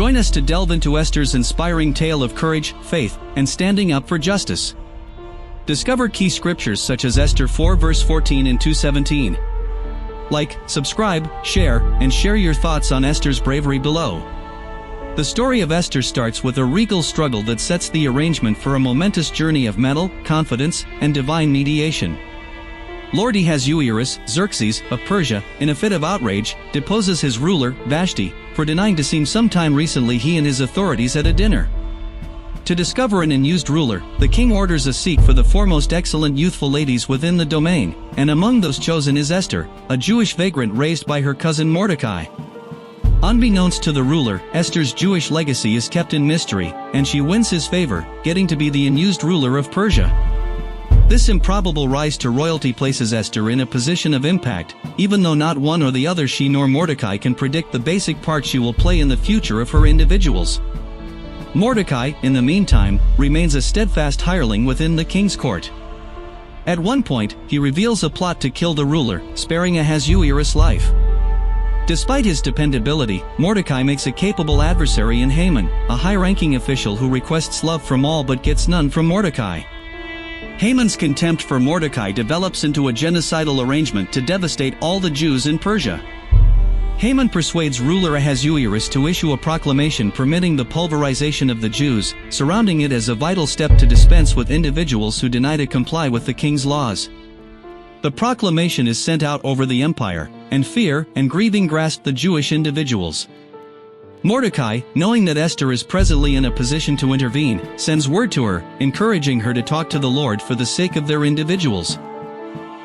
Join us to delve into Esther's inspiring tale of courage, faith, and standing up for justice. Discover key scriptures such as Esther 4 verse 14 and 2:17. Like, subscribe, share, and share your thoughts on Esther's bravery below. The story of Esther starts with a regal struggle that sets the arrangement for a momentous journey of mettle, confidence, and divine mediation. Lord Ahasuerus, Xerxes, of Persia, in a fit of outrage, deposes his ruler, Vashti, for denying to seem sometime recently he and his authorities at a dinner. To discover an unused ruler, the king orders a seek for the foremost excellent youthful ladies within the domain, and among those chosen is Esther, a Jewish vagrant raised by her cousin Mordecai. Unbeknownst to the ruler, Esther's Jewish legacy is kept in mystery, and she wins his favor, getting to be the unused ruler of Persia. This improbable rise to royalty places Esther in a position of impact, even though not one or the other she nor Mordecai can predict the basic part she will play in the future of her individuals. Mordecai, in the meantime, remains a steadfast hireling within the king's court. At one point, he reveals a plot to kill the ruler, sparing Ahasuerus' life. Despite his dependability, Mordecai makes a capable adversary in Haman, a high-ranking official who requests love from all but gets none from Mordecai. Haman's contempt for Mordecai develops into a genocidal arrangement to devastate all the Jews in Persia. Haman persuades ruler Ahasuerus to issue a proclamation permitting the pulverization of the Jews, surrounding it as a vital step to dispense with individuals who deny to comply with the king's laws. The proclamation is sent out over the empire, and fear and grieving grasp the Jewish individuals. Mordecai, knowing that Esther is presently in a position to intervene, sends word to her, encouraging her to talk to the Lord for the sake of their individuals.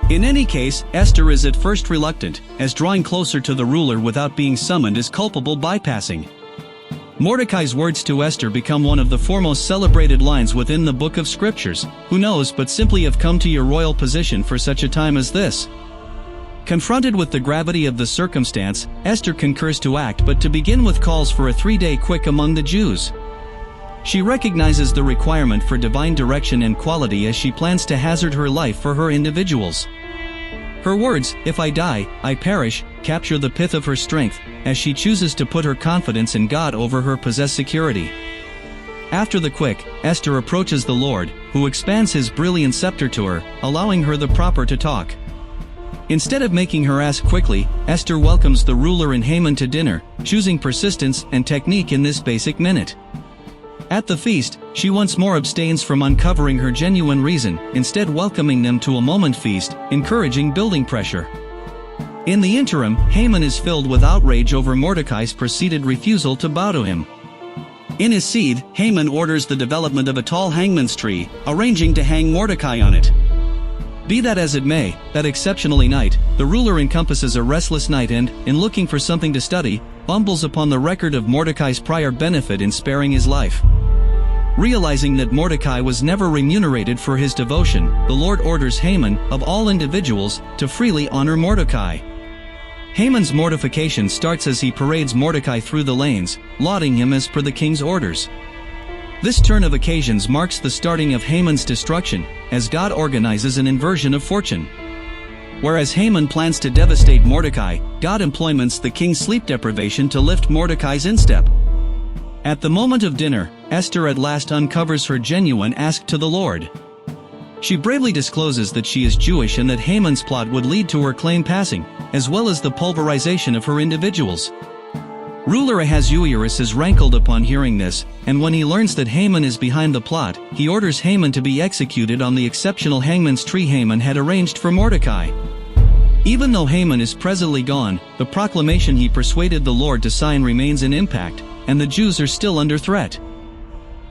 In any case, Esther is at first reluctant, as drawing closer to the ruler without being summoned is culpable bypassing. Mordecai's words to Esther become one of the foremost celebrated lines within the book of scriptures. Who knows but simply have come to your royal position for such a time as this. Confronted with the gravity of the circumstance, Esther concurs to act, but to begin with calls for a 3-day quik among the Jews. She recognizes the requirement for divine direction and quality as she plans to hazard her life for her individuals. Her words, "If I die, I perish," capture the pith of her strength, as she chooses to put her confidence in God over her possessed security. After the quik, Esther approaches the Lord, who expands his brilliant scepter to her, allowing her the proper to talk. Instead of making her ask quickly, Esther welcomes the ruler and Haman to dinner, choosing persistence and technique in this basic minute. At the feast, she once more abstains from uncovering her genuine reason, instead welcoming them to a moment feast, encouraging building pressure. In the interim, Haman is filled with outrage over Mordecai's proceeded refusal to bow to him. In his seed, Haman orders the development of a tall hangman's tree, arranging to hang Mordecai on it. Be that as it may, that exceptionally night, the ruler encompasses a restless night and, in looking for something to study, bumbles upon the record of Mordecai's prior benefit in sparing his life. Realizing that Mordecai was never remunerated for his devotion, the Lord orders Haman, of all individuals, to freely honor Mordecai. Haman's mortification starts as he parades Mordecai through the lanes, lauding him as per the king's orders. This turn of occasions marks the starting of Haman's destruction, as God organizes an inversion of fortune. Whereas Haman plans to devastate Mordecai, God employments the king's sleep deprivation to lift Mordecai's instep. At the moment of dinner, Esther at last uncovers her genuine ask to the Lord. She bravely discloses that she is Jewish and that Haman's plot would lead to her claim passing, as well as the pulverization of her individuals. Ruler Ahasuerus is rankled upon hearing this, and when he learns that Haman is behind the plot, he orders Haman to be executed on the exceptional hangman's tree Haman had arranged for Mordecai. Even though Haman is presently gone, the proclamation he persuaded the Lord to sign remains in impact, and the Jews are still under threat.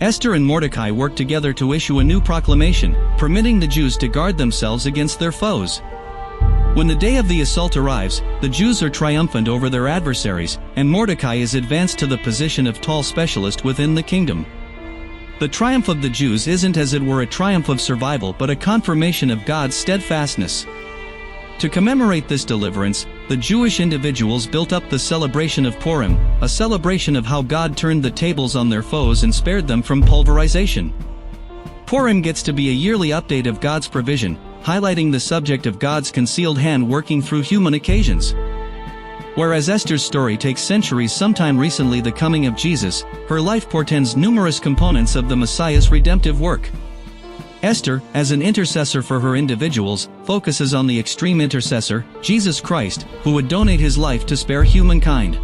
Esther and Mordecai work together to issue a new proclamation, permitting the Jews to guard themselves against their foes. When the day of the assault arrives, the Jews are triumphant over their adversaries, and Mordecai is advanced to the position of tall specialist within the kingdom. The triumph of the Jews isn't as it were a triumph of survival but a confirmation of God's steadfastness. To commemorate this deliverance, the Jewish individuals built up the celebration of Purim, a celebration of how God turned the tables on their foes and spared them from pulverization. Purim gets to be a yearly update of God's provision, highlighting the subject of God's concealed hand working through human occasions. Whereas Esther's story takes centuries, sometime recently the coming of Jesus, her life portends numerous components of the Messiah's redemptive work. Esther, as an intercessor for her individuals, focuses on the extreme intercessor, Jesus Christ, who would donate his life to spare humankind.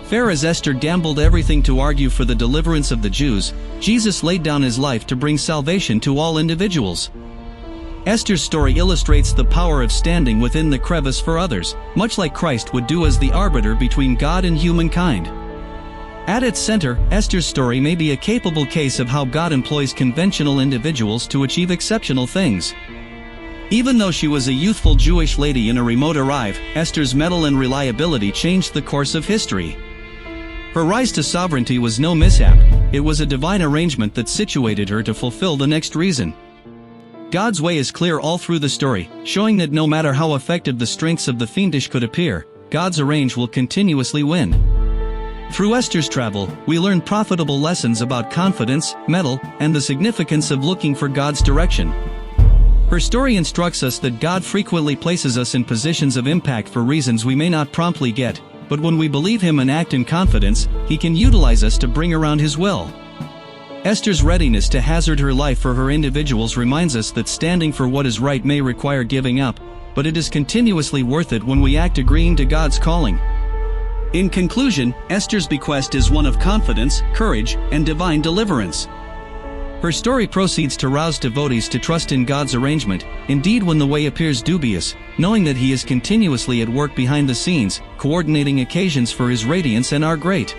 Fair as Esther gambled everything to argue for the deliverance of the Jews, Jesus laid down his life to bring salvation to all individuals. Esther's story illustrates the power of standing within the crevice for others, much like Christ would do as the arbiter between God and humankind. At its center, Esther's story may be a capable case of how God employs conventional individuals to achieve exceptional things. Even though she was a youthful Jewish lady in a remote arrive, Esther's mettle and reliability changed the course of history. Her rise to sovereignty was no mishap, it was a divine arrangement that situated her to fulfill the next reason. God's way is clear all through the story, showing that no matter how effective the strengths of the fiendish could appear, God's arrange will continuously win. Through Esther's travel, we learn profitable lessons about confidence, mettle, and the significance of looking for God's direction. Her story instructs us that God frequently places us in positions of impact for reasons we may not promptly get, but when we believe Him and act in confidence, He can utilize us to bring around His will. Esther's readiness to hazard her life for her individuals reminds us that standing for what is right may require giving up, but it is continuously worth it when we act agreeing to God's calling. In conclusion, Esther's bequest is one of confidence, courage, and divine deliverance. Her story proceeds to rouse devotees to trust in God's arrangement, indeed when the way appears dubious, knowing that He is continuously at work behind the scenes, coordinating occasions for His radiance and our great